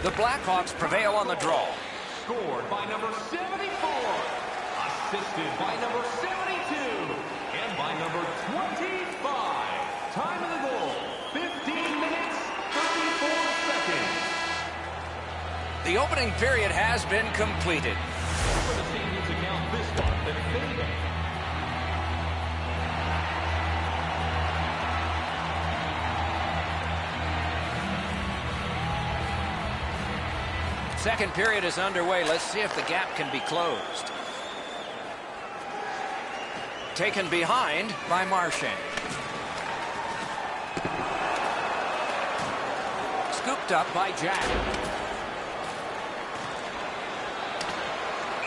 The Blackhawks prevail on the draw. Scored by number 74. Assisted by number 72. And by number 25. Time of the goal, 15 minutes, 34 seconds. The opening period has been completed. For the Canadiens account this month at Finnegan. Second period is underway. Let's see if the gap can be closed. Taken behind by Marchand. Scooped up by Jack.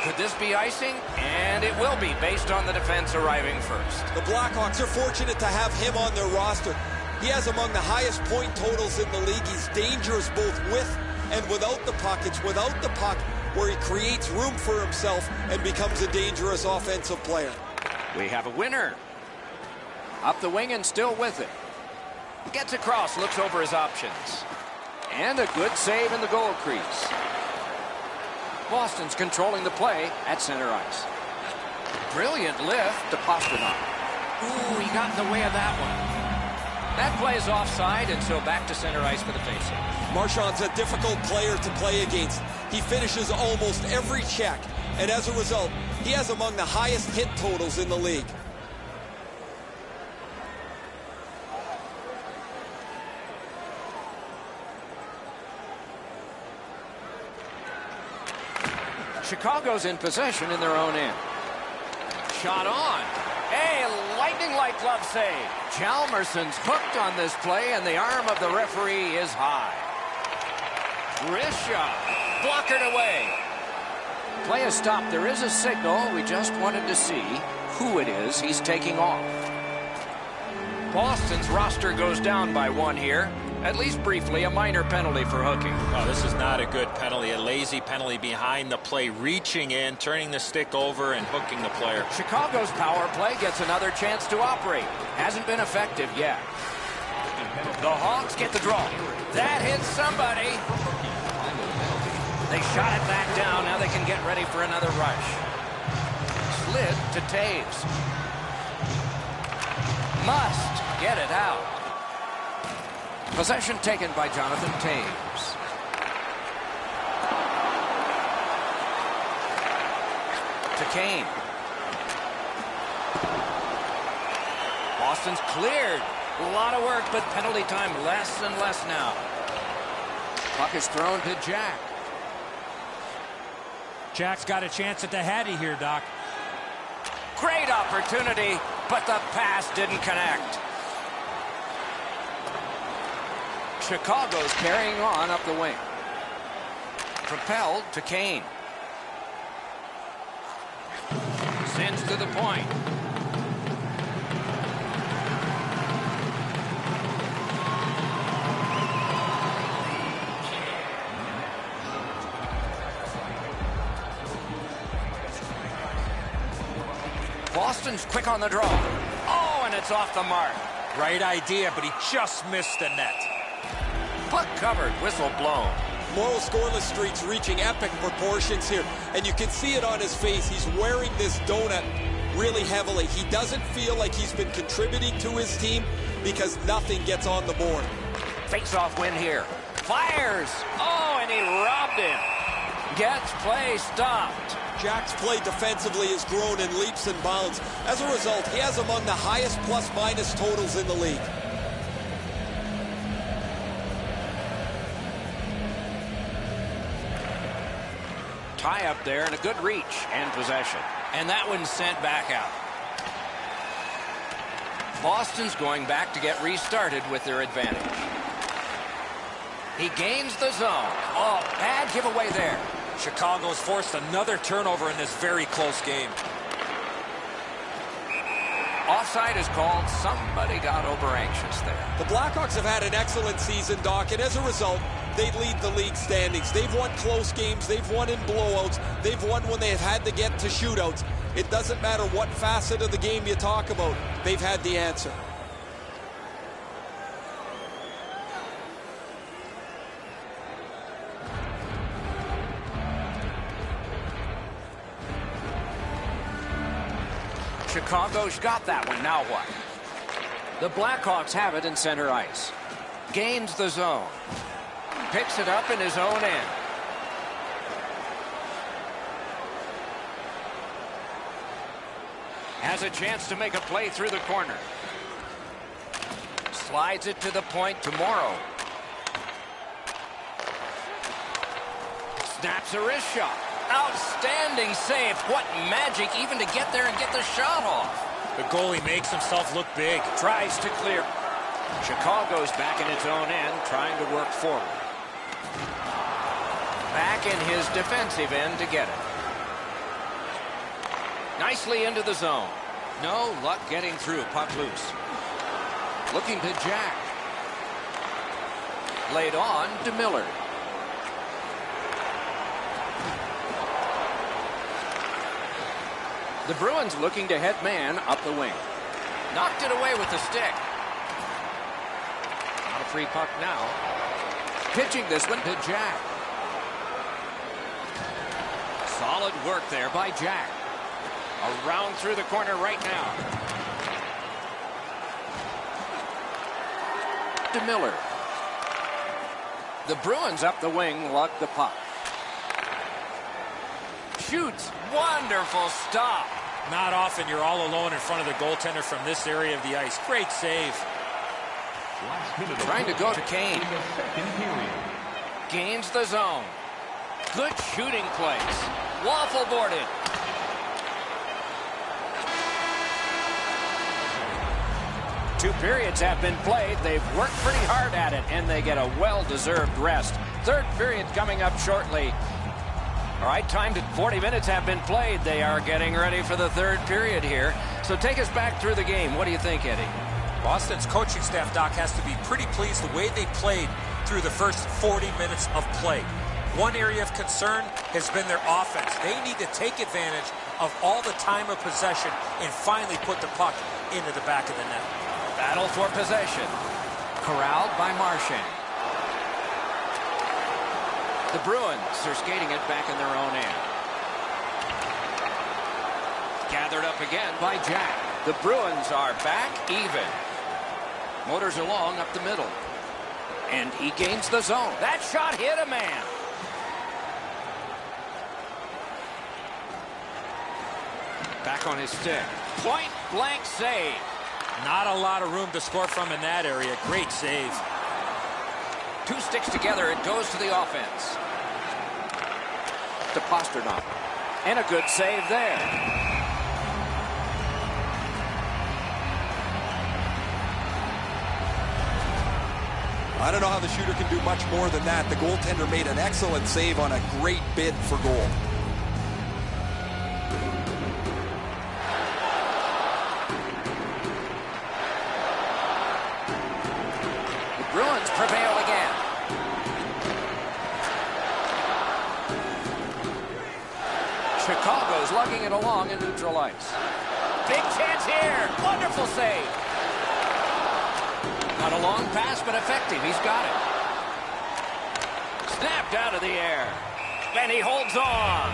Could this be icing? And it will be, based on the defense arriving first. The Blackhawks are fortunate to have him on their roster. He has among the highest point totals in the league. He's dangerous both with and without the puck. It's without the puck where he creates room for himself and becomes a dangerous offensive player. We have a winner. Up the wing and still with it. Gets across, looks over his options. And a good save in the goal crease. Boston's controlling the play at center ice. Brilliant lift to Pastrnak. Ooh, he got in the way of that one. That play is offside, and so back to center ice for the faceoff. Marchand's a difficult player to play against. He finishes almost every check, and as a result, he has among the highest hit totals in the league. Chicago's in possession in their own end. Shot on. A lightning-like glove save. Chalmerson's hooked on this play, and the arm of the referee is high. Wrist shot. Blockered away. Play is stopped. There is a signal. We just wanted to see who it is he's taking off. Boston's roster goes down by one here. At least briefly, a minor penalty for hooking. Oh, this is not a good penalty. A lazy penalty behind the play, reaching in, turning the stick over, and hooking the player. Chicago's power play gets another chance to operate. Hasn't been effective yet. The Hawks get the draw. That hits somebody. They shot it back down. Now they can get ready for another rush. Slid to Taves. Must get it out. Possession taken by Jonathan Taves. To Kane. Boston's cleared. A lot of work, but penalty time less and less now. Puck is thrown to Jack. Jack's got a chance at the Hattie here, Doc. Great opportunity, but the pass didn't connect. Chicago's carrying on up the wing. Propelled to Kane. Sends to the point. Boston's quick on the draw. Oh, and it's off the mark. Right idea, but he just missed the net. Puck covered, whistle blown. Morrow scoreless streak's reaching epic proportions here, and you can see it on his face. He's wearing this donut really heavily. He doesn't feel like he's been contributing to his team because nothing gets on the board. Face-off win here. Fires! Oh, and he robbed him. Gets play stopped. Jack's play defensively has grown in leaps and bounds. As a result, he has among the highest plus-minus totals in the league. Tie up there and a good reach and possession. And that one's sent back out. Boston's going back to get restarted with their advantage. He gains the zone. Oh, bad giveaway there. Chicago's forced another turnover in this very close game. Offside is called. Somebody got over anxious there. The Blackhawks have had an excellent season, Doc, and as a result, they lead the league standings. They've won close games. They've won in blowouts. They've won when they've had to get to shootouts. It doesn't matter what facet of the game you talk about. They've had the answer. Chicago's got that one. Now what? The Blackhawks have it in center ice. Gains the zone. Picks it up in his own end. Has a chance to make a play through the corner. Slides it to the point to Morrow. Snaps a wrist shot. Outstanding save. What magic even to get there and get the shot off. The goalie makes himself look big. Tries to clear. Chicago's back in its own end, trying to work forward. Back in his defensive end to get it. Nicely into the zone. No luck getting through. Puck loose. Looking to Jack. Laid on to Miller. The Bruins looking to head man up the wing. Knocked it away with the stick. Not a free puck now. Pitching this one to Jack. Solid work there by Jack. Around through the corner right now. To Miller. The Bruins up the wing lug the puck. Shoots. Wonderful stop. Not often you're all alone in front of the goaltender from this area of the ice. Great save. Trying to go to Kane. Gains the zone. Good shooting place. Waffle boarded. Two periods have been played. They've worked pretty hard at it, and they get a well-deserved rest. Third period coming up shortly. All right, time to 40 minutes have been played. They are getting ready for the third period here. So take us back through the game. What do you think, Eddie? Boston's coaching staff, Doc, has to be pretty pleased the way they played through the first 40 minutes of play. One area of concern has been their offense. They need to take advantage of all the time of possession and finally put the puck into the back of the net. Battle for possession. Corralled by Marchand. The Bruins are skating it back in their own end. Gathered up again by Jack. The Bruins are back even. Motors along up the middle. And he gains the zone. That shot hit a man. Back on his stick. Point blank save. Not a lot of room to score from in that area. Great save. Two sticks together. It goes to the offense. To Pasternak. And a good save there. I don't know how the shooter can do much more than that. The goaltender made an excellent save on a great bid for goal. Bruins prevail again. Chicago's lugging it along in neutral ice. Big chance here. Wonderful save. Not a long pass, but effective. He's got it. Snapped out of the air. And he holds on.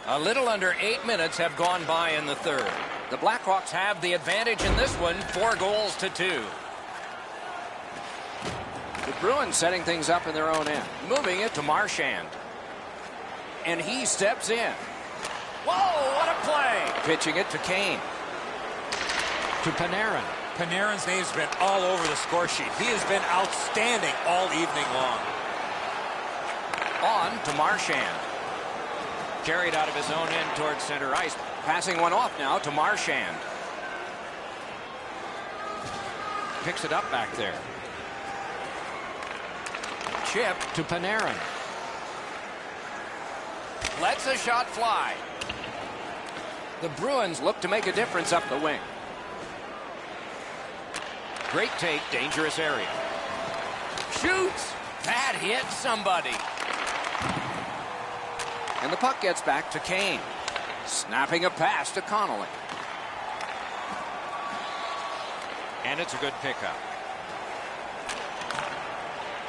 A little under 8 minutes have gone by in the third. The Blackhawks have the advantage in this one, 4-2. The Bruins setting things up in their own end. Moving it to Marchand. And he steps in. Whoa, what a play! Pitching it to Kane. To Panarin. Panarin's name's been all over the score sheet. He has been outstanding all evening long. On to Marchand. Carried out of his own end towards center ice. Passing one off now to Marchand. Picks it up back there. Chip to Panarin. Lets a shot fly. The Bruins look to make a difference up the wing. Great take, dangerous area. Shoots! That hit somebody. And the puck gets back to Kane. Snapping a pass to Connolly. And it's a good pickup.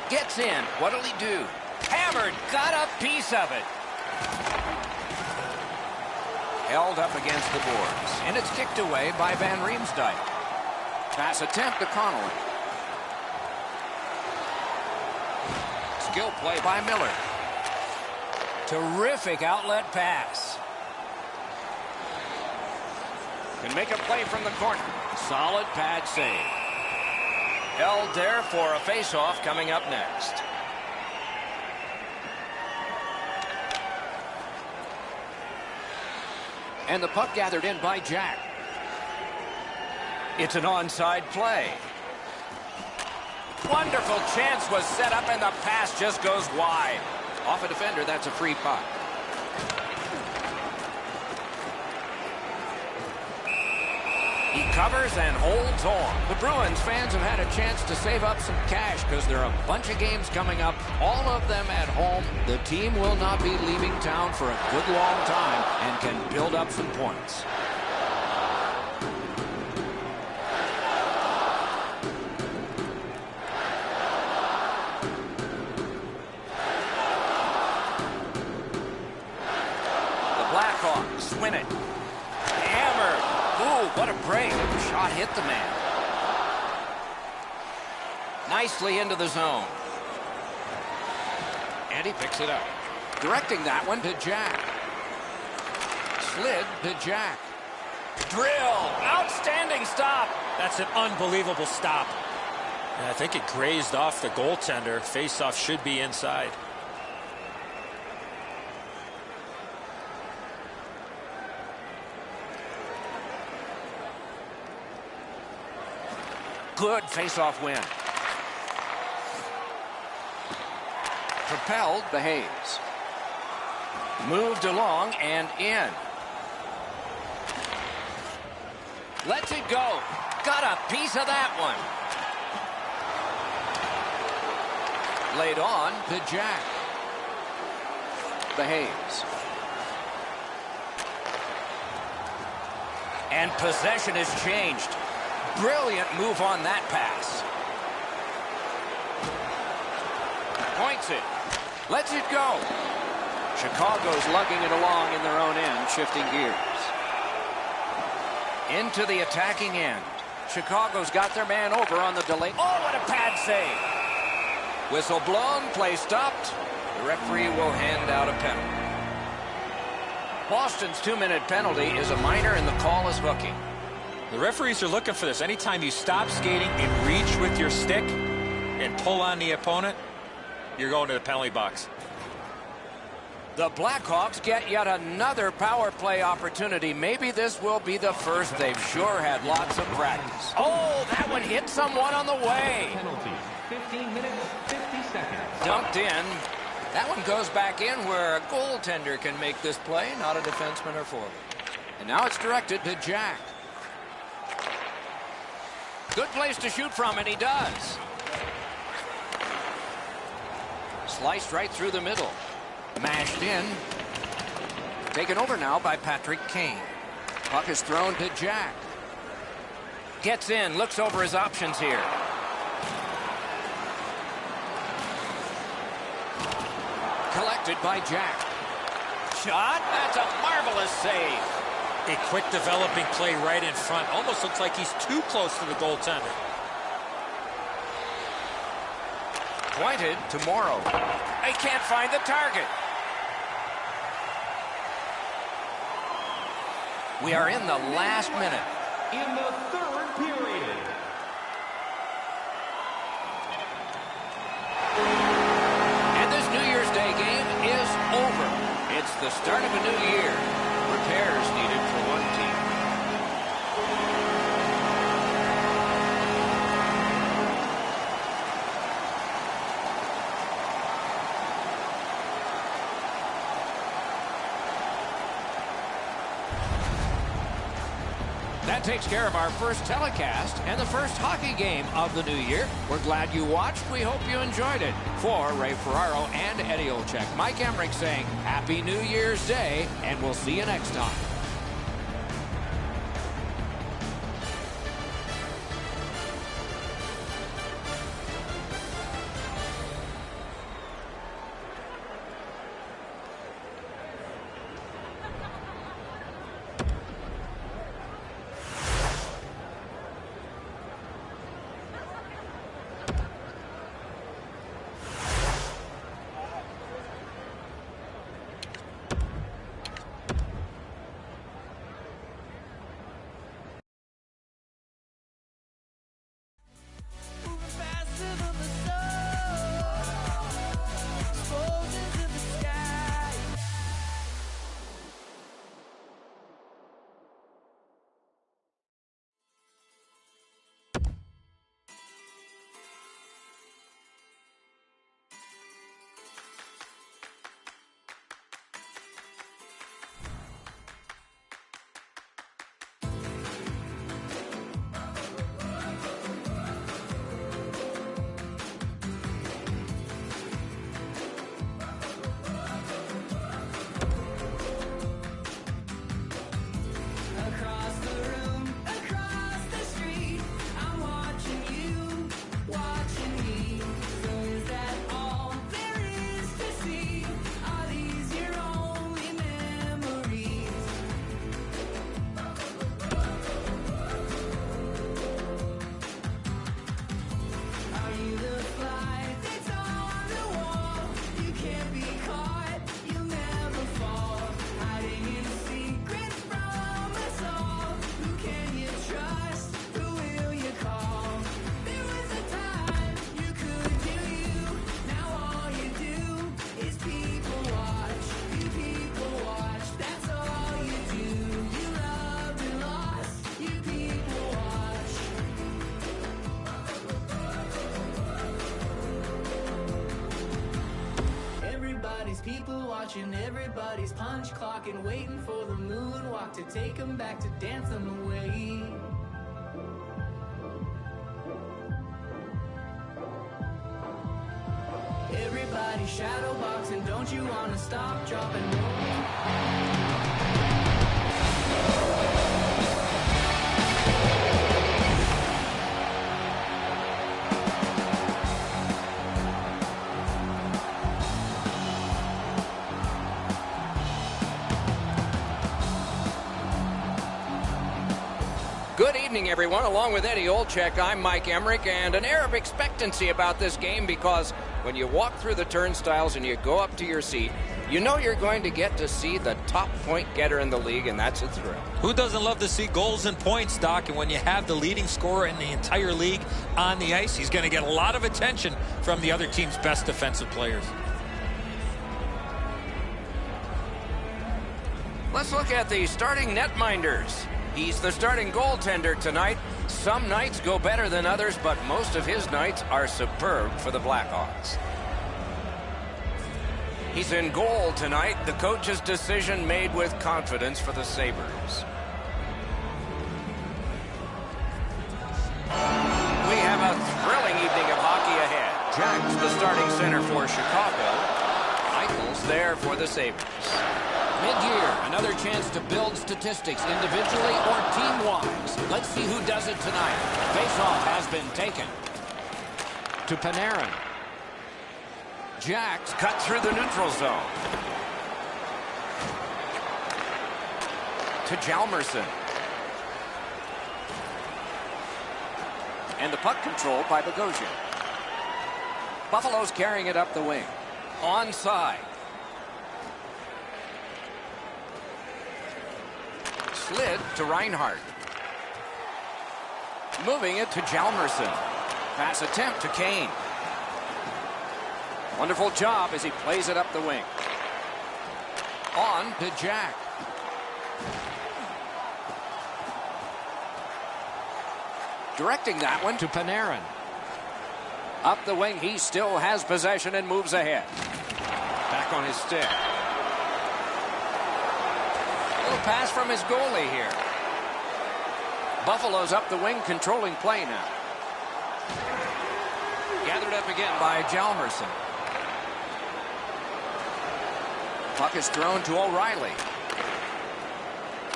Gets in. What'll he do? Hammered. Got a piece of it. Held up against the boards. And it's kicked away by Van Riemsdyk. Pass attempt to Connolly. Skill play by Miller. Terrific outlet pass. Can make a play from the corner. Solid pad save. Held there for a face-off coming up next. And the puck gathered in by Jack. It's an onside play. Wonderful chance was set up and the pass just goes wide. Off a defender, that's a free puck. He covers and holds on. The Bruins fans have had a chance to save up some cash because there are a bunch of games coming up, all of them at home. The team will not be leaving town for a good long time and can build up some points. The Blackhawks win it. Hammered. Ooh, what a break. Shot hit the man. Nicely into the zone. And he picks it up. Directing that one to Jack. Slid to Jack. Drill. Outstanding stop. That's an unbelievable stop. And I think it grazed off the goaltender. Face-off should be inside. Good face-off win. Propelled the Hayes. Moved along and in. Lets it go. Got a piece of that one. Laid on to Jack. The Hayes. And possession has changed. Brilliant move on that pass. Points it. Lets it go. Chicago's lugging it along in their own end, shifting gears. Into the attacking end. Chicago's got their man over on the delay. Oh, what a pad save. Whistle blown, play stopped. The referee will hand out a penalty. Boston's 2-minute penalty is a minor and the call is hooking. The referees are looking for this. Anytime you stop skating and reach with your stick and pull on the opponent, you're going to the penalty box. The Blackhawks get yet another power play opportunity. Maybe this will be the first. They've sure had lots of practice. Oh, that one hit someone on the way. Penalty, 15 minutes, 50 seconds. Dumped in. That one goes back in where a goaltender can make this play, not a defenseman or forward. And now it's directed to Jack. Good place to shoot from, and he does. Sliced right through the middle. Mashed in. Taken over now by Patrick Kane. Puck is thrown to Jack. Gets in, looks over his options here. Collected by Jack. Shot, that's a marvelous save. A quick developing play right in front. Almost looks like he's too close to the goaltender. Pointed to Morrow. They can't find the target. We are in the last minute. In the third period. And this New Year's Day game is over. It's the start of a new year. Repairs needed for one team. That takes care of our first telecast and the first hockey game of the new year. We're glad you watched. We hope you enjoyed it. For Ray Ferraro and Eddie Olczyk, Mike Emmerich saying Happy New Year's Day, and we'll see you next time. Everybody's people watching, everybody's punch clocking, waiting for the moonwalk to take them back, to dance them away. Everybody shadow boxing, don't you wanna stop, drop, and roll? Good evening, everyone. Along with Eddie Olczyk, I'm Mike Emmerich, and an air of expectancy about this game because when you walk through the turnstiles and you go up to your seat, you know you're going to get to see the top point getter in the league, and that's a thrill. Who doesn't love to see goals and points, Doc? And when you have the leading scorer in the entire league on the ice, he's going to get a lot of attention from the other team's best defensive players. Let's look at the starting netminders. He's the starting goaltender tonight. Some nights go better than others, but most of his nights are superb for the Blackhawks. He's in goal tonight. The coach's decision made with confidence for the Sabres. We have a thrilling evening of hockey ahead. Jack's the starting center for Chicago. Eichel's there for the Sabres. Mid-year, another chance to build statistics individually or team-wise. Let's see who does it tonight. Face-off has been taken. To Panarin. Jacks cut through the neutral zone. To Hjalmarsson. And the puck controlled by Bogosian. Buffalo's carrying it up the wing. Onside. Slid to Reinhart. Moving it to Hjalmarsson. Pass attempt to Kane. Wonderful job as he plays it up the wing. On to Jack. Directing that one to Panarin. Up the wing, he still has possession and moves ahead. Back on his stick. Little pass from his goalie here. Buffalo's up the wing, controlling play now. Gathered up again by Hjalmarsson. Puck is thrown to O'Reilly.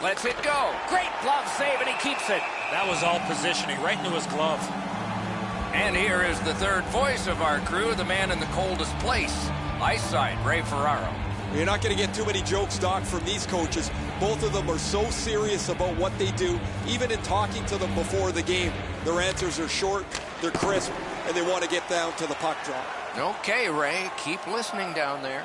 Lets it go. Great glove save, and he keeps it. That was all positioning, right into his glove. And here is the third voice of our crew, the man in the coldest place. Ice side, Ray Ferraro. You're not going to get too many jokes, Doc, from these coaches. Both of them are so serious about what they do. Even in talking to them before the game, their answers are short, they're crisp, and they want to get down to the puck drop. Okay, Ray, keep listening down there.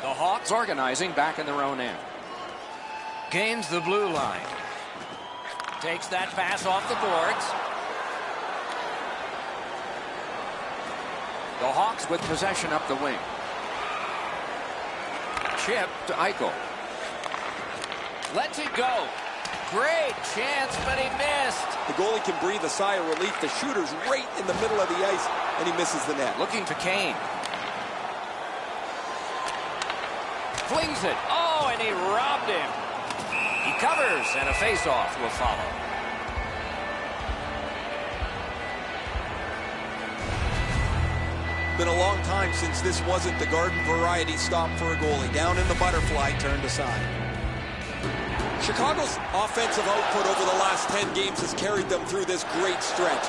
The Hawks organizing back in their own end. Gains the blue line. Takes that pass off the boards. The Hawks with possession up the wing. Chip to Eichel. Lets it go. Great chance, but he missed. The goalie can breathe a sigh of relief. The shooter's right in the middle of the ice, and he misses the net. Looking to Kane. Flings it. Oh, and he robbed him. He covers, and a face-off will follow. Been a long time since this wasn't the garden variety stop for a goalie. Down in the butterfly, turned aside. Chicago's offensive output over the last 10 games has carried them through this great stretch.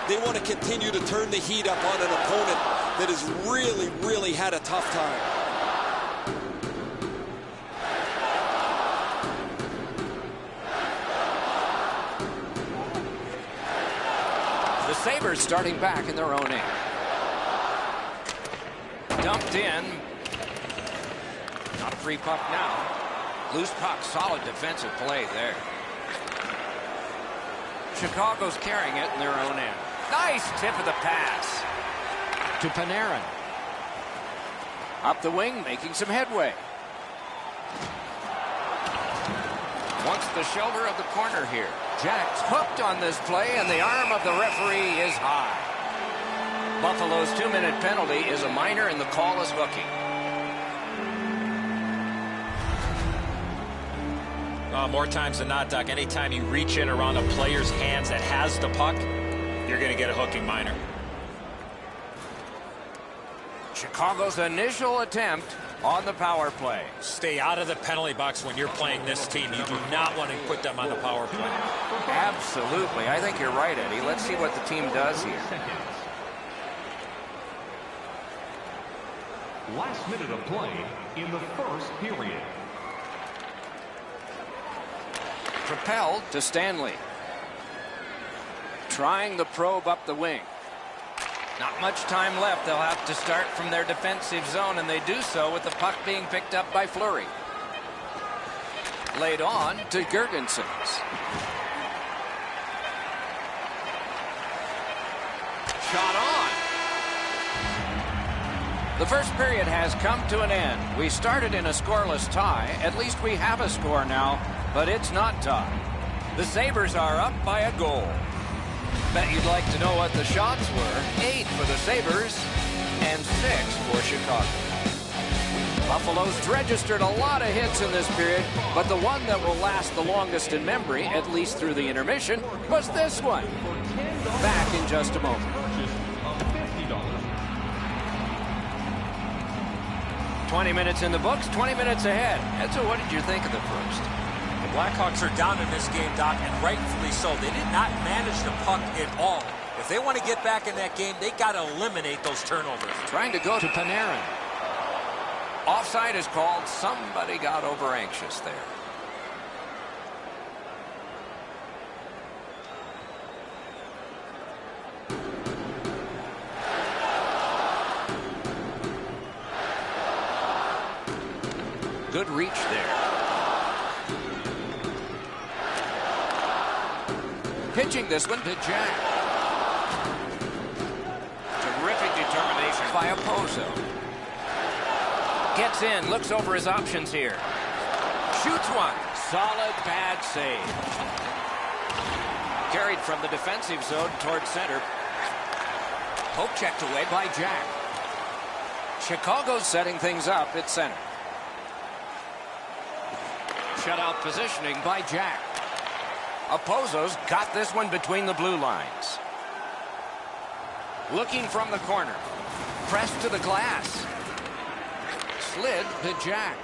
They want to continue to turn the heat up on an opponent that has really, really had a tough time. The Sabres starting back in their own end. Dumped in. Not a free puck now. Loose puck, solid defensive play there. Chicago's carrying it in their own end. Nice tip of the pass. To Panarin. Up the wing, making some headway. Wants the shoulder of the corner here. Jack's hooked on this play, and the arm of the referee is high. Buffalo's 2-minute penalty is a minor, and the call is hooking. More times than not, Doc, anytime you reach in around a player's hands that has the puck, you're going to get a hooking minor. Chicago's initial attempt on the power play. Stay out of the penalty box when you're playing this team. You do not want to put them on the power play. Absolutely. I think you're right, Eddie. Let's see what the team does here. Last minute of play in the first period. Propelled to Stanley. Trying the probe up the wing. Not much time left. They'll have to start from their defensive zone, and they do so with the puck being picked up by Fleury. Laid on to Girgensons. Shot on. The first period has come to an end. We started in a scoreless tie. At least we have a score now, but it's not tied. The Sabres are up by a goal. Bet you'd like to know what the shots were. 8 for the Sabres and 6 for Chicago. Buffalo's registered a lot of hits in this period, but the one that will last the longest in memory, at least through the intermission, was this one. Back in just a moment. 20 minutes in the books, 20 minutes ahead. And so what did you think of the first? The Blackhawks are down in this game, Doc, and rightfully so. They did not manage the puck at all. If they want to get back in that game, they got to eliminate those turnovers. Trying to go to Panarin. Offside is called. Somebody got over anxious there. Good reach there. Pitching this one to Jack. Terrific determination by Oposo. Gets in, looks over his options here. Shoots one. Solid bad save. Carried from the defensive zone towards center. Poke checked away by Jack. Chicago's setting things up at center. Shutout positioning by Jack. Oposo's got this one between the blue lines. Looking from the corner. Pressed to the glass. Slid to Jack.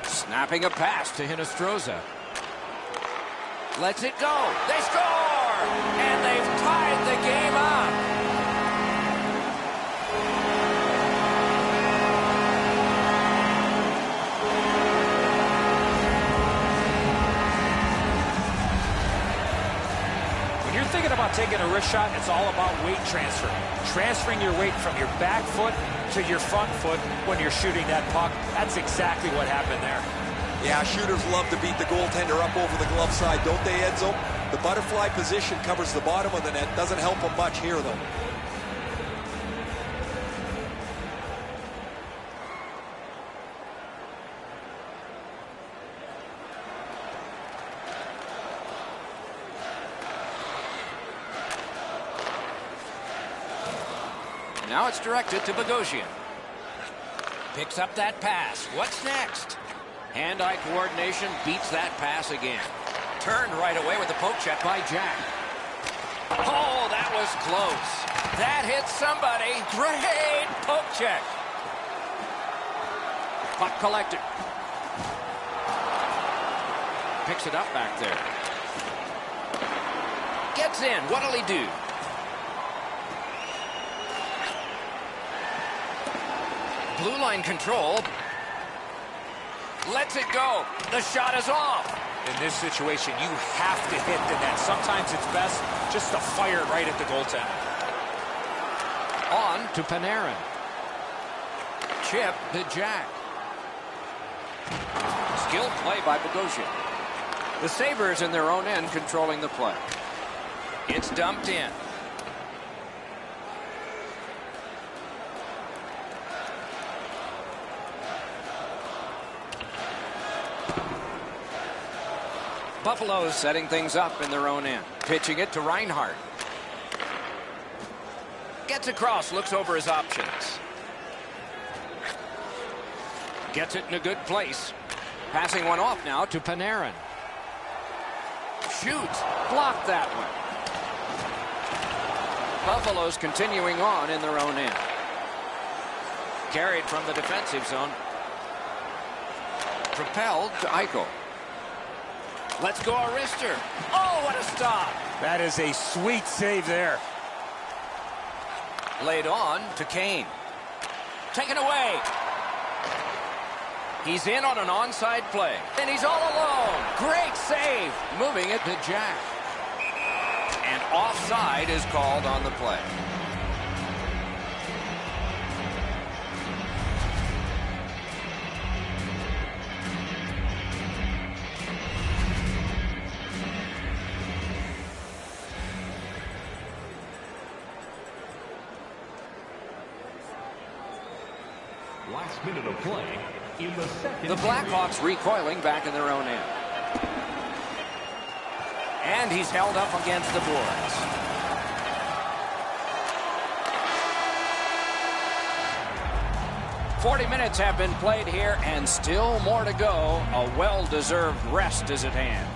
Snapping a pass to Hinostroza. Lets it go. They score! And they've tied the game up. Thinking about taking a wrist shot, it's all about weight transfer. Transferring your weight from your back foot to your front foot when you're shooting that puck. That's exactly what happened there. Yeah, shooters love to beat the goaltender up over the glove side, don't they, Edzo? The butterfly position covers the bottom of the net. Doesn't help them much here, though. Now it's directed to Bogosian. Picks up that pass. What's next? Hand-eye coordination beats that pass again. Turned right away with the poke check by Jack. Oh, that was close. That hit somebody. Great poke check. Puck collected. Picks it up back there. Gets in. What'll he do? Blue line control. Lets it go. The shot is off. In this situation, you have to hit the net. Sometimes it's best just to fire it right at the goaltender. On to Panarin. Chip to Jack. Skilled play by Bogosian. The Sabres in their own end controlling the play. It's dumped in. Buffalo's setting things up in their own end. Pitching it to Reinhart. Gets across, looks over his options. Gets it in a good place. Passing one off now to Panarin. Shoots. Blocked that one. Buffalo's continuing on in their own end. Carried from the defensive zone. Propelled to Eichel. Let's go, Arister. Oh, what a stop. That is a sweet save there. Laid on to Kane. Taken away. He's in on an onside play. And he's all alone. Great save. Moving it to Jack. And offside is called on the play. Last minute of play in the second. The Blackhawks recoiling back in their own end. And he's held up against the boards. "40 minutes have been played here and still more to go. A well-deserved rest is at hand."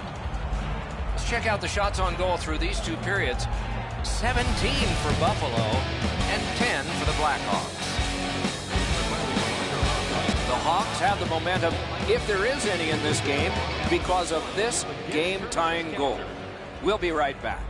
Let's check out the shots on goal through these two periods. 17 for Buffalo and 10 for the Blackhawks. The Hawks have the momentum, if there is any in this game, because of this game-tying goal. We'll be right back.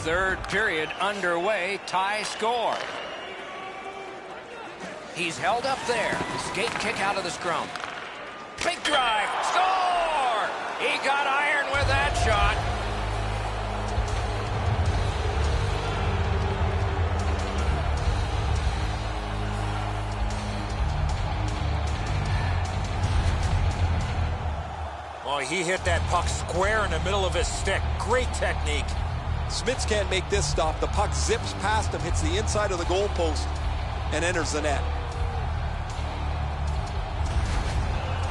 Third period underway, tie score. He's held up there. Skate kick out of the scrum. Big drive, score! He got iron with that shot. Oh, he hit that puck square in the middle of his stick. Great technique. Smits can't make this stop. The puck zips past him, hits the inside of the goalpost, and enters the net.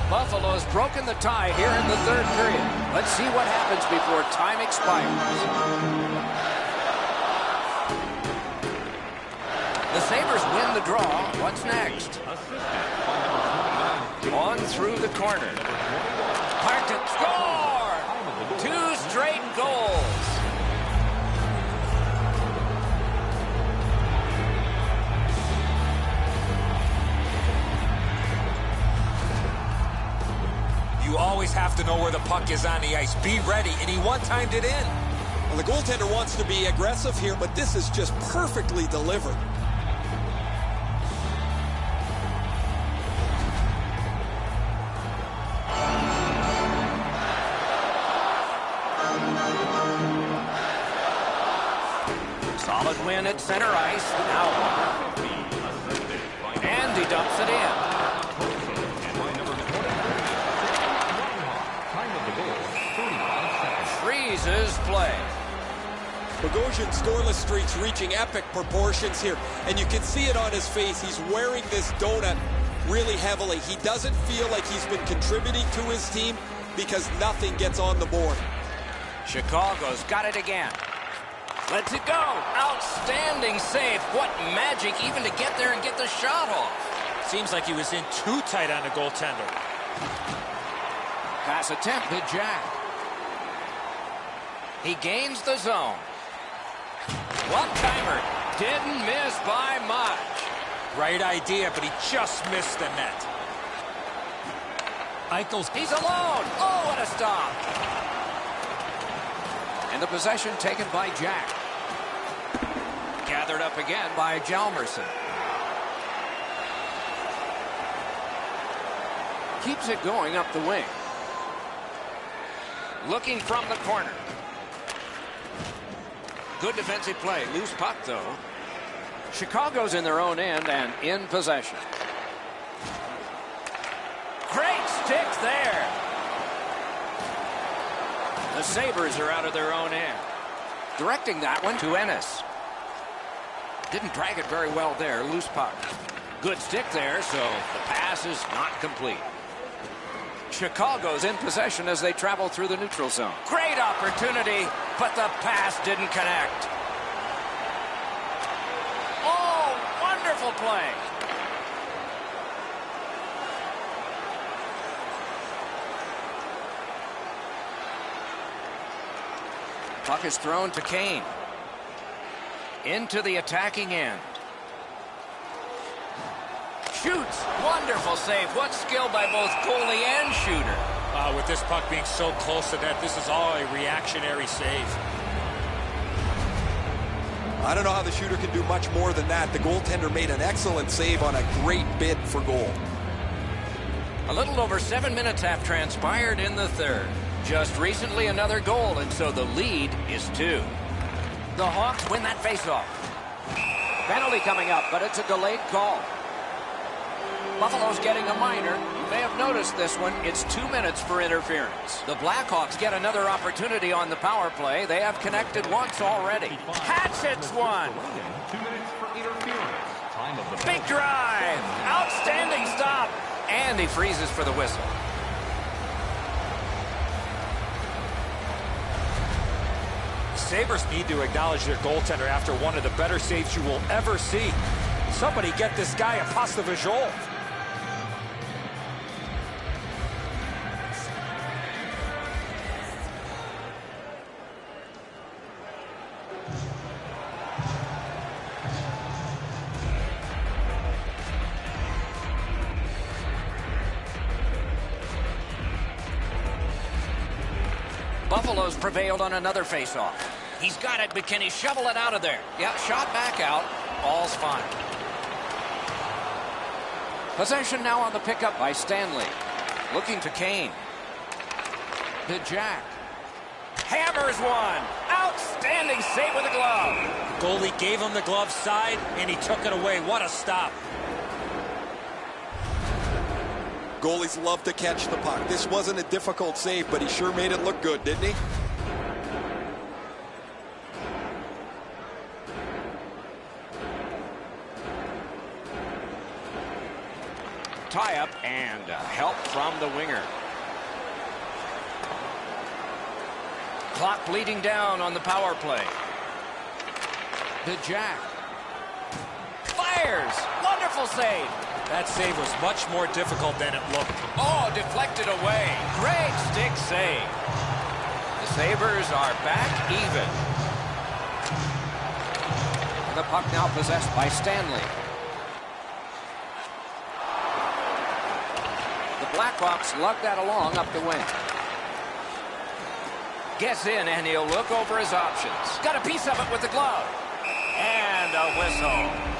Buffalo's broken the tie here in the third period. Let's see what happens before time expires. The Sabres win the draw. What's next? On through the corner. Parton score! 2 straight goals. You always have to know where the puck is on the ice. Be ready, and he one-timed it in. Well, the goaltender wants to be aggressive here, but this is just perfectly delivered. Solid win at center ice. Now, and he dumps it in. Freezes play. Bogosian's scoreless streak's reaching epic proportions here, and you can see it on his face. He's wearing this donut really heavily. He doesn't feel like he's been contributing to his team because nothing gets on the board. Chicago's got it again. Lets it go. Outstanding save. What magic even to get there and get the shot off. Seems like he was in too tight on the goaltender. Pass attempt to Jack. He gains the zone. One-timer. Didn't miss by much. Right idea, but he just missed the net. Eichel's. He's alone. Oh, what a stop. And the possession taken by Jack. Gathered up again by Hjalmarsson. Keeps it going up the wing. Looking from the corner. Good defensive play. Loose puck, though. Chicago's in their own end and in possession. Great stick there. The Sabres are out of their own end. Directing that one to Ennis. Didn't drag it very well there. Loose puck. Good stick there, so the pass is not complete. Chicago's in possession as they travel through the neutral zone. Great opportunity, but the pass didn't connect. Oh, wonderful play. Puck is thrown to Kane. Into the attacking end. Shoots. Wonderful save. What skill by both goalie and shooter. With this puck being so close to net, this is all a reactionary save. I don't know how the shooter can do much more than that. The goaltender made an excellent save on a great bid for goal. A little over 7 minutes have transpired in the third. Just recently another goal, and so the lead is 2. The Hawks win that faceoff. Penalty coming up, but it's a delayed call. Buffalo's getting a minor. You may have noticed this one. It's 2 minutes for interference. The Blackhawks get another opportunity on the power play. They have connected once already. Hatchets one. 2 minutes for interference. Time of the Big drive. Outstanding stop. And he freezes for the whistle. Sabres need to acknowledge their goaltender after one of the better saves you will ever see. Somebody get this guy a pasta visual. Buffalo's prevailed on another faceoff. He's got it, but can he shovel it out of there? Yeah, shot back out. All's fine. Possession now on the pickup by Stanley. Looking to Kane. To Jack. Hammers one. Outstanding save with the glove. Goalie gave him the glove side, and he took it away. What a stop. Goalies love to catch the puck. This wasn't a difficult save, but he sure made it look good, didn't he? Tie-up and help from the winger. Clock bleeding down on the power play. To Jack. Fires! Wonderful save! That save was much more difficult than it looked. Oh, deflected away. Great stick save. The Sabres are back even. The puck now possessed by Stanley. The Blackhawks lug that along up the wing. Gets in, and he'll look over his options. Got a piece of it with the glove. And a whistle.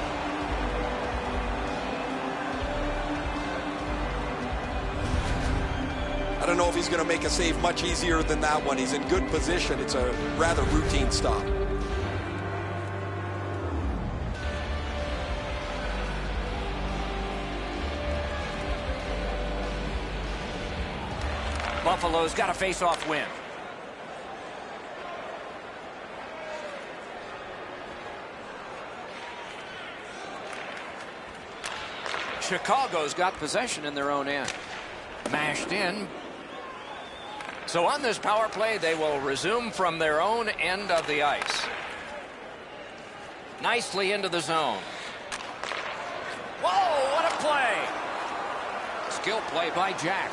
I don't know if he's going to make a save much easier than that one. He's in good position. It's a rather routine stop. Buffalo's got a face-off win. Chicago's got possession in their own end. Mashed in. So on this power play, they will resume from their own end of the ice. Nicely into the zone. Whoa, what a play. Skill play by Jack.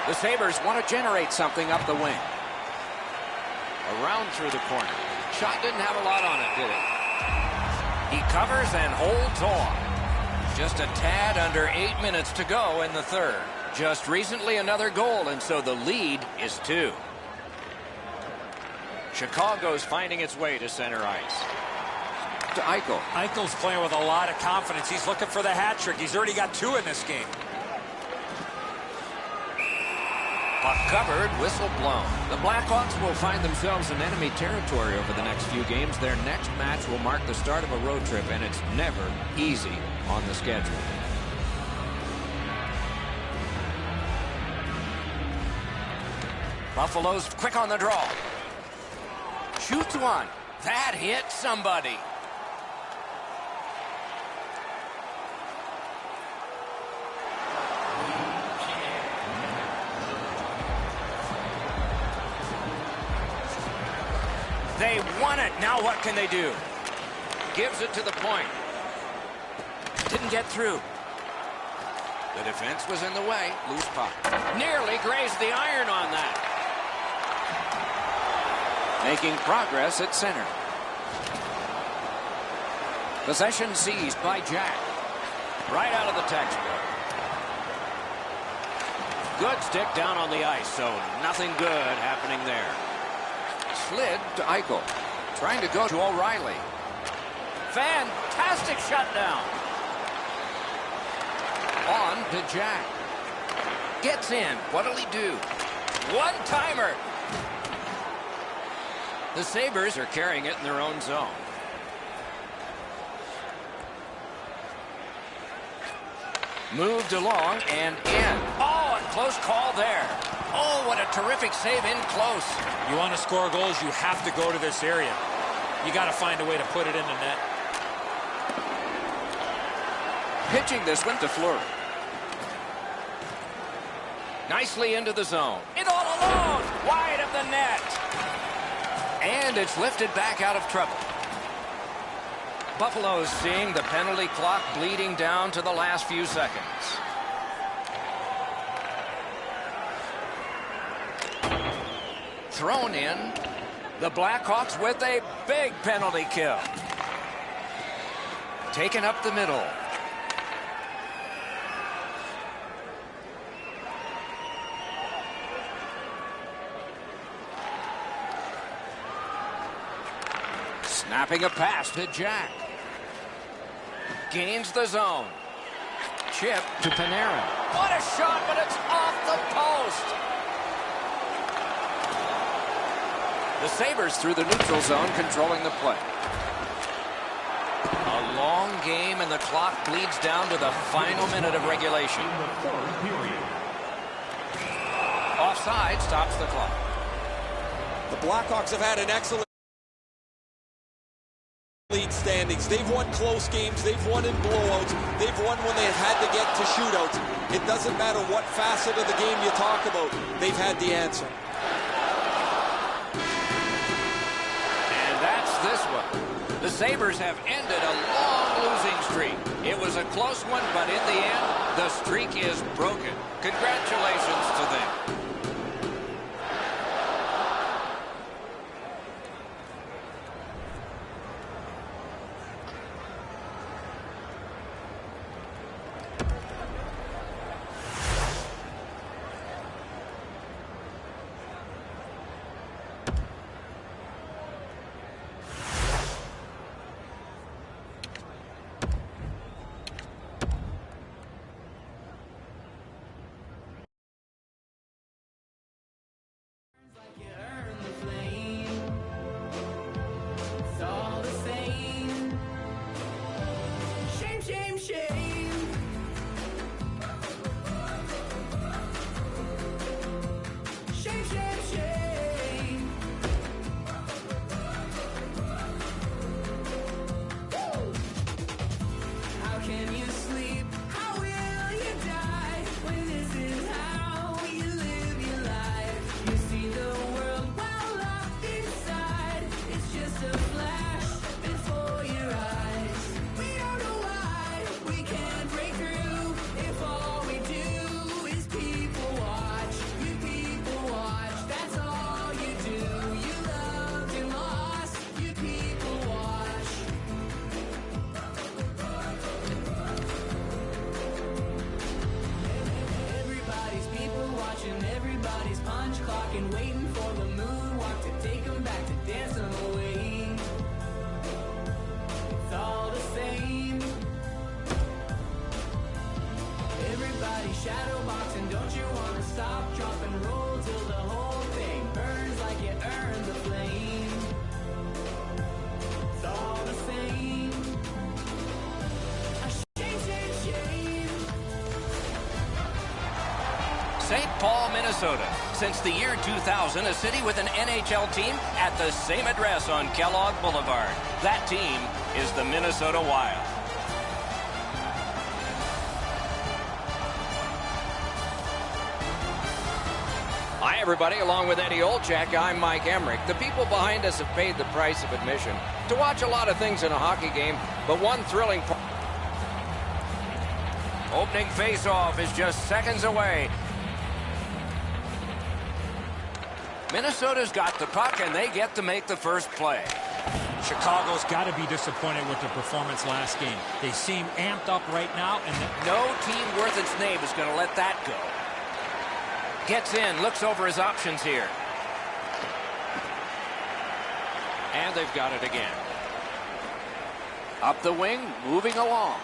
The Sabres want to generate something up the wing. Around through the corner. Shot didn't have a lot on it, did it? He covers and holds on. Just a tad under 8 minutes to go in the third. Just recently another goal, and so the lead is 2. Chicago's finding its way to center ice. To Eichel. Eichel's playing with a lot of confidence. He's looking for the hat trick. He's already got 2 in this game. Puck covered, whistle blown. The Blackhawks will find themselves in enemy territory over the next few games. Their next match will mark the start of a road trip, and it's never easy on the schedule. Buffalo's quick on the draw. Shoots one. That hit somebody. They won it. Now what can they do? Gives it to the point. Didn't get through. The defense was in the way. Loose puck. Nearly grazed the iron on that. Making progress at center. Possession seized by Jack. Right out of the textbook. Good stick down on the ice, so nothing good happening there. Slid to Eichel. Trying to go to O'Reilly. Fantastic shutdown. On to Jack. Gets in. What'll he do? One-timer. The Sabres are carrying it in their own zone. Moved along and in. Oh, a close call there. Oh, what a terrific save in close. You want to score goals, you have to go to this area. You got to find a way to put it in the net. Pitching this one to Fleury. Nicely into the zone. In all alone, wide of the net. And it's lifted back out of trouble. Buffalo's seeing the penalty clock bleeding down to the last few seconds. Thrown in. The Blackhawks with a big penalty kill. Taken up the middle. Snapping a pass to Jack. Gains the zone. Chip to Panarin. What a shot, but it's off the post. The Sabres through the neutral zone, controlling the play. A long game, and the clock bleeds down to the final minute of regulation. In the third period. Offside stops the clock. The Blackhawks have had an excellent lead standings. They've won close games. They've won in blowouts. They've won when they've had to get to shootouts. It doesn't matter what facet of the game you talk about. They've had the answer. And that's this one. The Sabres have ended a long losing streak. It was a close one, but in the end, the streak is broken. Congratulations to them. St. Paul, Minnesota. Since the year 2000, a city with an NHL team at the same address on Kellogg Boulevard. That team is the Minnesota Wild. Hi, everybody. Along with Eddie Olchak, I'm Mike Emmerich. The people behind us have paid the price of admission to watch a lot of things in a hockey game, but one thrilling part. Opening face-off is just seconds away. Minnesota's got the puck, and they get to make the first play. Chicago's got to be disappointed with their performance last game. They seem amped up right now, and no team worth its name is going to let that go. Gets in, looks over his options here. And they've got it again. Up the wing, moving along.